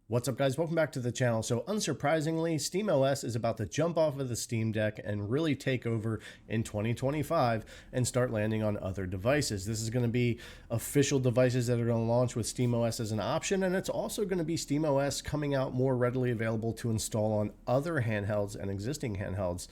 What's up, guys? Welcome back to the channel. So unsurprisingly, SteamOS is about to jump off of the Steam Deck and really take over in 2025 and start landing on other devices. This is going to be official devices that are going to launch with SteamOS as an option, and it's also going to be SteamOS coming out more readily available to install on other handhelds and existing handhelds.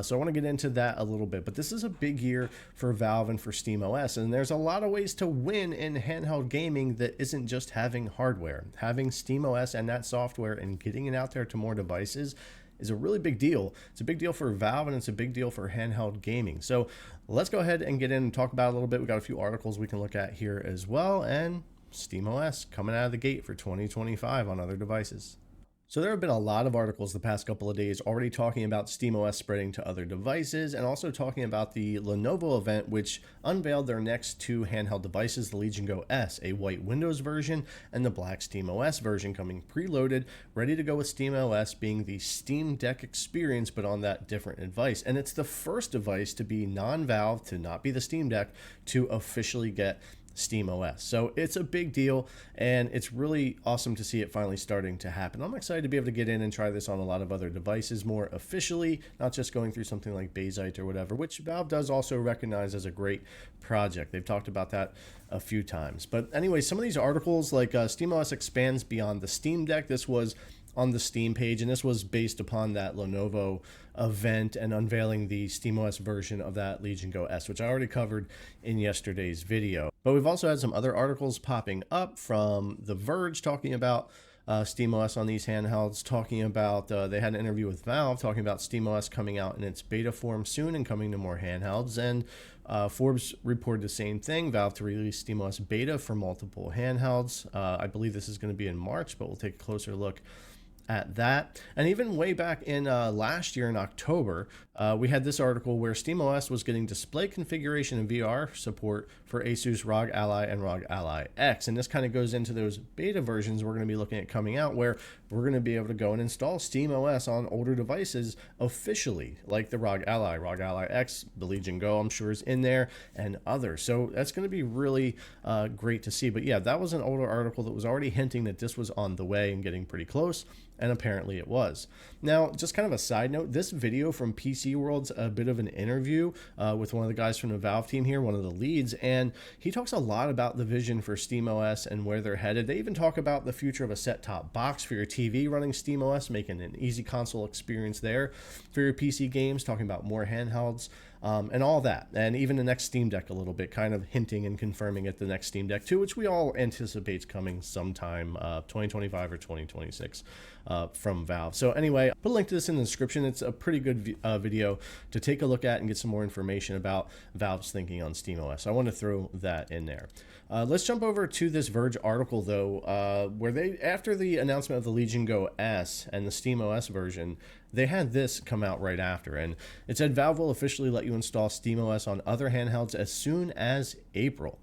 So I want to get into that a little bit, but this is a big year for Valve and for SteamOS, and there's a lot of ways to win in handheld gaming that isn't just having hardware. Having SteamOS and that software and getting it out there to more devices is a really big deal. It's a big deal for Valve, and it's a big deal for handheld gaming. So let's go ahead and get in and talk about it a little bit. We got a few articles we can look at here as well, and SteamOS coming out of the gate for 2025 on other devices. So there have been a lot of articles the past couple of days already talking about SteamOS spreading to other devices, and also talking about the Lenovo event, which unveiled their next two handheld devices, the Legion Go S, a white Windows version, and the black SteamOS version coming preloaded, ready to go with SteamOS being the Steam Deck experience, but on that different device. And it's the first device to be non-Valve, to not be the Steam Deck, to officially get SteamOS. So it's a big deal, and it's really awesome to see it finally starting to happen. I'm excited to be able to get in and try this on a lot of other devices more officially, not just going through something like Bayesight or whatever, which Valve does also recognize as a great project. They've talked about that a few times. But anyway, some of these articles, like SteamOS expands beyond the Steam Deck. This was on the Steam page, and this was based upon that Lenovo event and unveiling the SteamOS version of that Legion Go S, which I already covered in yesterday's video. But we've also had some other articles popping up from The Verge talking about SteamOS on these handhelds, talking about, they had an interview with Valve talking about SteamOS coming out in its beta form soon and coming to more handhelds, and Forbes reported the same thing, Valve to release SteamOS beta for multiple handhelds. I believe this is going to be in March, but we'll take a closer look at that. And even way back in last year in October, we had this article where SteamOS was getting display configuration and VR support for ASUS ROG Ally and ROG Ally X. And this kind of goes into those beta versions we're going to be looking at coming out, where we're going to be able to go and install SteamOS on older devices officially, like the ROG Ally X, the Legion Go, I'm sure is in there, and others. So that's going to be really great to see. But yeah, that was an older article that was already hinting that this was on the way and getting pretty close. And apparently it was. Now, just kind of a side note, this video from PC World's a bit of an interview with one of the guys from the Valve team here, one of the leads, and he talks a lot about the vision for SteamOS and where they're headed. They even talk about the future of a set-top box for your TV running SteamOS, making an easy console experience there for your PC games, talking about more handhelds, and all that. And even the next Steam Deck a little bit, kind of hinting and confirming at the next Steam Deck 2, which we all anticipate coming sometime 2025 or 2026 from Valve. So anyway, I'll put a link to this in the description. It's a pretty good video to take a look at and get some more information about Valve's thinking on SteamOS. I want to throw that in there. Let's jump over to this Verge article, though, where they, after the announcement of the Legion Go S and the SteamOS version, they had this come out right after, and it said Valve will officially let you install SteamOS on other handhelds as soon as April.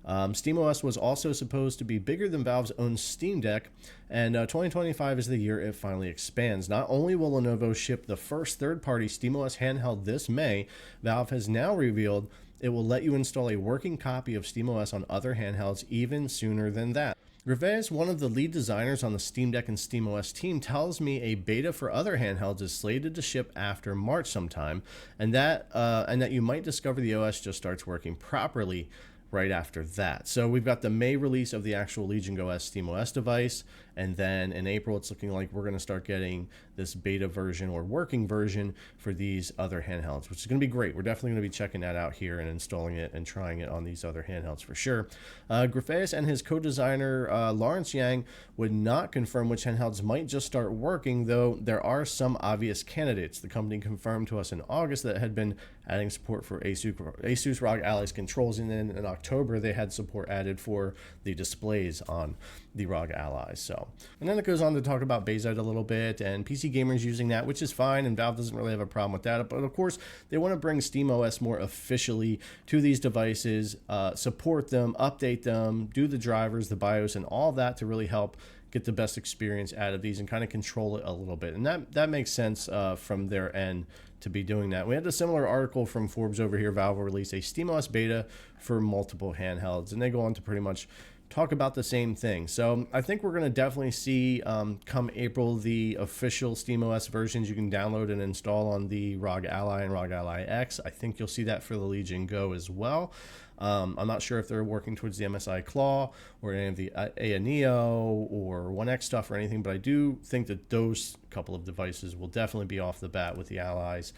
SteamOS was also supposed to be bigger than Valve's own Steam Deck, and 2025 is the year it finally expands. Not only will Lenovo ship the first third-party SteamOS handheld this May, Valve has now revealed it will let you install a working copy of SteamOS on other handhelds even sooner than that. Gervais, one of the lead designers on the Steam Deck and SteamOS team, tells me a beta for other handhelds is slated to ship after March sometime, and that you might discover the OS just starts working properly right after that. So we've got the May release of the actual Legion Go S SteamOS device, and then in April it's looking like we're going to start getting this beta version or working version for these other handhelds, which is going to be great. We're definitely going to be checking that out here and installing it and trying it on these other handhelds for sure. Gervais and his co-designer Lawrence Yang would not confirm which handhelds might just start working, though there are some obvious candidates. The company confirmed to us in August that it had been adding support for ASUS ROG Ally's controls, and then in October they had support added for the displays on the ROG Ally. So, and then it goes on to talk about Bayesight a little bit and PC gamers using that, which is fine, and Valve doesn't really have a problem with that. But of course, they want to bring SteamOS more officially to these devices, support them, update them, do the drivers, the BIOS, and all that to really help get the best experience out of these and kind of control it a little bit. And that makes sense from their end to be doing that. We had a similar article from Forbes over here. Valve will release a SteamOS beta for multiple handhelds, and they go on to pretty much talk about the same thing. So I think we're going to definitely see come April the official SteamOS versions you can download and install on the ROG Ally and ROG Ally X. I think you'll see that for the Legion Go as well. I'm not sure if they're working towards the MSI Claw or any of the ANEO or 1X stuff or anything, but I do think that those couple of devices will definitely be off the bat with the Allies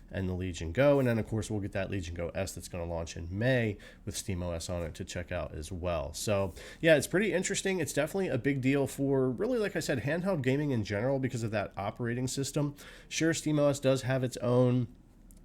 and the Legion Go. And then, of course, we'll get that Legion Go S that's going to launch in May with SteamOS on it to check out as well. So, yeah, it's pretty interesting. It's definitely a big deal for, really, like I said, handheld gaming in general because of that operating system. Sure, SteamOS does have its own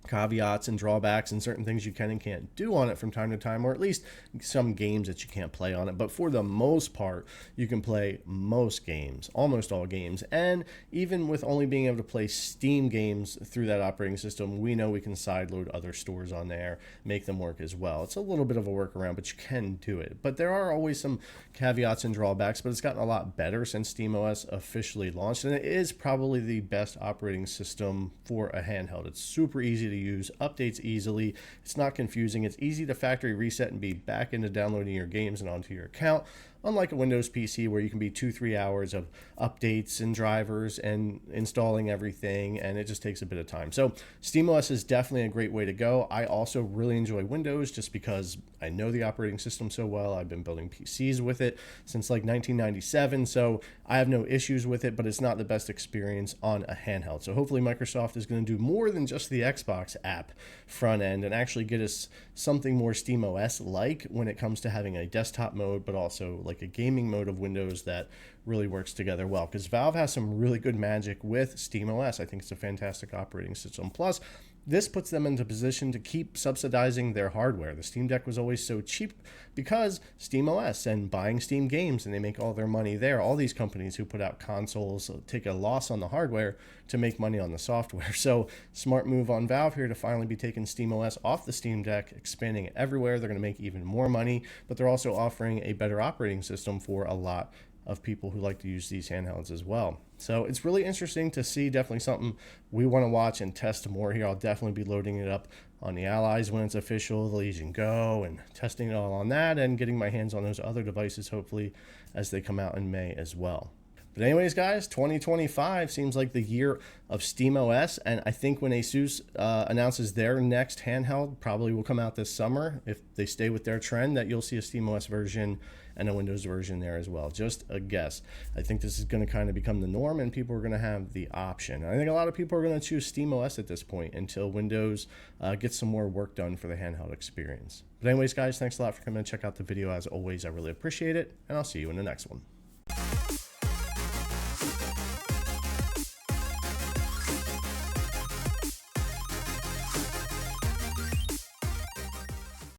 caveats and drawbacks and certain things you can and can't do on it from time to time, or at least some games that you can't play on it. But for the most part, you can play most games, almost all games. And even with only being able to play Steam games through that operating system, we know we can sideload other stores on there, make them work as well. It's a little bit of a workaround, but you can do it. But there are always some caveats and drawbacks, but it's gotten a lot better since SteamOS officially launched. And it is probably the best operating system for a handheld. It's super easy to use, updates easily, it's not confusing, it's easy to factory reset and be back into downloading your games and onto your account, unlike a Windows PC where you can be 2-3 hours of updates and drivers and installing everything, and it just takes a bit of time. So SteamOS is definitely a great way to go. I also really enjoy Windows just because I know the operating system so well. I've been building PCs with it since like 1997, so I have no issues with it, but it's not the best experience on a handheld. So hopefully Microsoft is going to do more than just the Xbox app front end and actually get us something more SteamOS like when it comes to having a desktop mode, but also like a gaming mode of Windows that really works together well, because Valve has some really good magic with SteamOS. I think it's a fantastic operating system. Plus, this puts them into position to keep subsidizing their hardware. The Steam Deck was always so cheap because SteamOS and buying Steam games, and they make all their money there. All these companies who put out consoles take a loss on the hardware to make money on the software. So smart move on Valve here to finally be taking SteamOS off the Steam Deck, expanding it everywhere. They're going to make even more money, but they're also offering a better operating system for a lot of people who like to use these handhelds as well. So it's really interesting to see, definitely something we want to watch and test more here. I'll definitely be loading it up on the Allies when it's official, the Legion Go, and testing it all on that and getting my hands on those other devices hopefully as they come out in May as well. But anyways, guys, 2025 seems like the year of SteamOS, and I think when ASUS announces their next handheld, probably will come out this summer, if they stay with their trend, that you'll see a SteamOS version and a Windows version there as well. Just a guess. I think this is going to kind of become the norm, and people are going to have the option. I think a lot of people are going to choose SteamOS at this point until Windows gets some more work done for the handheld experience. But anyways, guys, thanks a lot for coming and check out the video. As always, I really appreciate it, and I'll see you in the next one.